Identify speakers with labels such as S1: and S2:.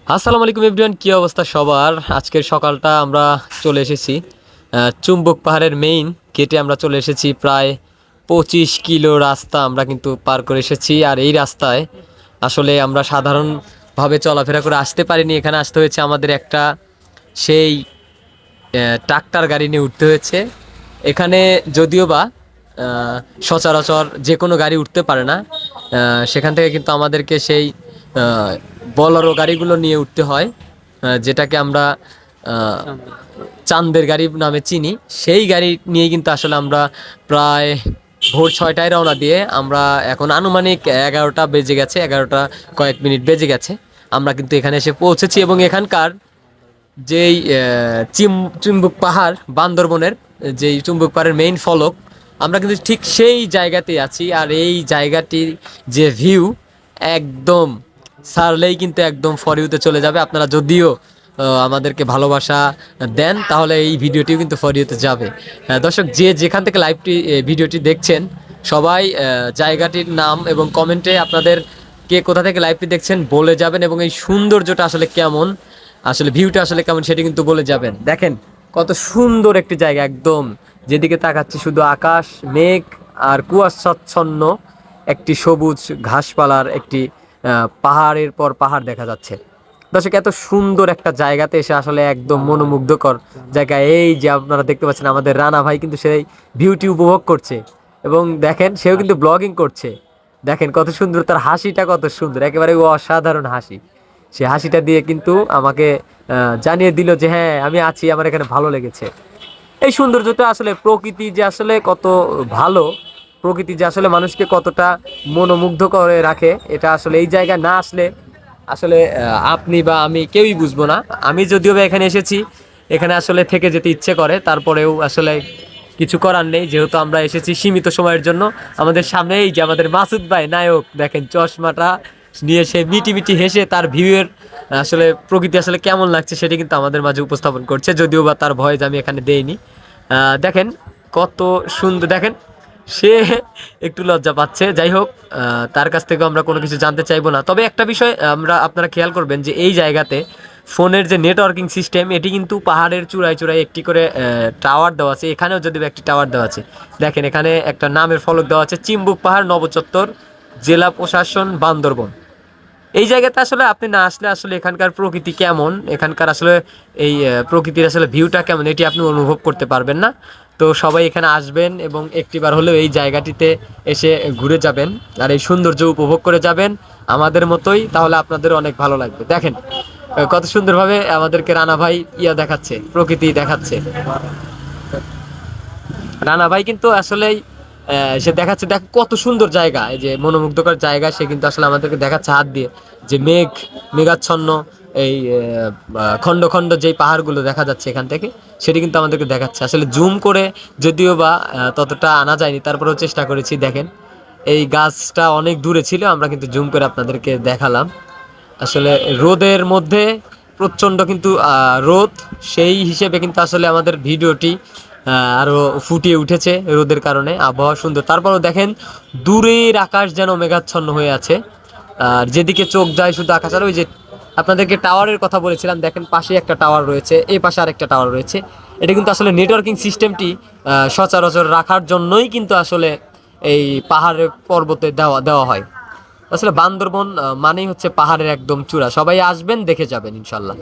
S1: আসসালামু আলাইকুম এভরিওয়ান, কি অবস্থা সবার? আজকের সকালটা আমরা চলে এসেছি চুম্বক পাহাড়ের মেইন গেটে। আমরা চলে এসেছি, প্রায় 25 কিলো রাস্তা আমরা কিন্তু পার করে এসেছি। আর এই রাস্তায় আসলে আমরা সাধারণভাবে চলাফেরা করে আসতে পারিনি, এখানে আসতে হয়েছে আমাদের একটা সেই ট্রাক্টর গাড়ি নিয়ে উঠতে হয়েছে এখানে। যদিও বা সচরাচর যে কোনো গাড়ি উঠতে পারে না, সেখান থেকে কিন্তু আমাদেরকে সেই বলারো গাড়িগুলো নিয়ে উঠতে হয়, যেটাকে আমরা আহ, চান্দের গাড়ি নামে চিনি। সেই গাড়ি নিয়ে কিন্তু আসলে আমরা প্রায় ভোর 6টায় রওনা দিয়ে আমরা এখন আনুমানিক 11টা বেজে গেছে, 11টা কয়েক মিনিট বেজে গেছে। আমরা কিন্তু এখানে এসে পৌঁছেছি এবং এখানকার যেই চুম্বক পাহাড়, বান্দরবনের যেই চুম্বক পাহাড়ের মেইন ফলক, আমরা কিন্তু ঠিক সেই জায়গাতেই আছি। আর এই জায়গাটির যে ভিউ, একদম সারলেই কিন্তু একদম ফর ইউতে চলে যাবে। আপনারা যদিও আমাদেরকে ভালোবাসা দেন, তাহলে এই ভিডিওটিও কিন্তু ফর ইউতে যাবে। দর্শক, যে যেখান থেকে ভিডিওটি দেখছেন, সবাই জায়গাটির নাম এবং কমেন্টে আপনাদের কে কোথা থেকে লাইভটি দেখছেন বলে যাবেন, এবং এই সৌন্দর্যটা আসলে কেমন, আসলে ভিউটা আসলে কেমন সেটি কিন্তু বলে যাবেন। দেখেন কত সুন্দর একটি জায়গা, একদম যেদিকে তাকাচ্ছি শুধু আকাশ, মেঘ আর কুয়াশাচ্ছন্ন একটি সবুজ ঘাসপালার একটি পাহাড়ের পর পাহাড় দেখা যাচ্ছে। দর্শক, এত সুন্দর একটা জায়গাতে এসে আসলে একদম মনোমুগ্ধকর জায়গা। এই যে আপনারা দেখতে পাচ্ছেন, আমাদের রানা ভাই কিন্তু সেই ভিউটি উপভোগ করছে, এবং দেখেন সেও কিন্তু ব্লগিং করছে। দেখেন কত সুন্দর, তার হাসিটা কত সুন্দর, একেবারে অসাধারণ হাসি। সে হাসিটা দিয়ে কিন্তু আমাকে জানিয়ে দিল যে হ্যাঁ, আমি আছি, আমার এখানে ভালো লেগেছে। এই সৌন্দর্যটা আসলে, প্রকৃতি যে আসলে কত ভালো, প্রকৃতি যে আসলে মানুষকে কতটা মনোমুগ্ধ করে রাখে, এটা আসলে এই জায়গায় না আসলে আসলে আপনি বা আমি কেউই বুঝবো না। আমি যদিও বা এখানে এসেছি, এখানে আসলে থেকে যেতে ইচ্ছে করে, তারপরেও আসলে কিছু করার নেই, যেহেতু আমরা এসেছি সীমিত সময়ের জন্য। আমাদের সামনে এই যে আমাদের মাসুদ ভাই নায়ক, দেখেন চশমাটা নিয়ে সে মিটি মিটি হেসে তার ভিউয়ের আসলে প্রকৃতি আসলে কেমন লাগছে সেটি কিন্তু আমাদের মাঝে উপস্থাপন করছে, যদিও বা তার ভয়েস আমি এখানে দেইনি। দেখেন কত সুন্দর, দেখেন সে একটু লজ্জা পাচ্ছে। যাই হোক, তার কাছ থেকেও আমরা কোনো কিছু জানতে চাইবো না। তবে একটা বিষয় আপনারা খেয়াল করবেন যে এই জায়গাতে ফোনের যে নেটওয়ার্কিং সিস্টেম, এটি কিন্তু পাহাড়ের চূড়ায় চূড়ায় একটি করে টাওয়ার দেওয়া আছে। এখানেও যদি একটি টাওয়ার দেওয়া আছে, দেখেন এখানে একটা নামের ফলক দেওয়া আছে, চিম্বুক পাহাড় নবচত্বর, জেলা প্রশাসন, বান্দরবন। এই জায়গাতে আসলে আপনি না আসলে আসলে এখানকার প্রকৃতি কেমন, এখানকার আসলে এই প্রকৃতির আসলে ভিউটা কেমন, এটি আপনি অনুভব করতে পারবেন না। তো সবাই এখানে আসবেন এবং একটিবার হলেও এই জায়গাটিতে এসে ঘুরে যাবেন, আর এই সৌন্দর্য উপভোগ করে যাবেন আমাদের মতোই, তাহলে আপনাদের অনেক ভালো লাগবে। দেখেন কত সুন্দরভাবে আমাদেরকে রানা ভাই দেখাচ্ছে, প্রকৃতি দেখাচ্ছে। রানা ভাই কিন্তু আসলেই সে দেখাচ্ছে, দেখ কত সুন্দর জায়গা, এই যে মনোমুগ্ধকর জায়গা, সে কিন্তু আসলে আমাদেরকে দেখাচ্ছে হাত দিয়ে যে মেঘাচ্ছন্ন এই খণ্ড খণ্ড যেই পাহাড়গুলো দেখা যাচ্ছে এখান থেকে, সেটি কিন্তু আমাদেরকে দেখাচ্ছে। আসলে জুম করে যদিও বা ততটা আনা যায়নি, তারপরেও চেষ্টা করেছি। দেখেন এই গাছটা অনেক দূরে ছিল, আমরা কিন্তু জুম করে আপনাদেরকে দেখালাম। আসলে রোদের মধ্যে প্রচণ্ড কিন্তু রোদ, সেই হিসেবে কিন্তু আসলে আমাদের ভিডিওটি আরও ফুটিয়ে উঠেছে রোদের কারণে। আবহাওয়া সুন্দর, তারপরও দেখেন দূরের আকাশ যেন মেঘাচ্ছন্ন হয়ে আছে, আর যেদিকে চোখ যায় শুধু আকাশ। আর ওই যে আপনাদেরকে টাওয়ারের কথা বলেছিলাম, দেখেন পাশে একটা টাওয়ার রয়েছে, এই পাশে আরেকটা টাওয়ার রয়েছে। এটা কিন্তু আসলে নেটওয়ার্কিং সিস্টেমটি সচরাচর রাখার জন্যই কিন্তু আসলে এই পাহাড়ের পর্বতে দেওয়া দেওয়া হয়। আসলে বান্দরবন মানেই হচ্ছে পাহাড়ের একদম চূড়া। সবাই আসবেন, দেখে যাবেন ইনশাল্লাহ।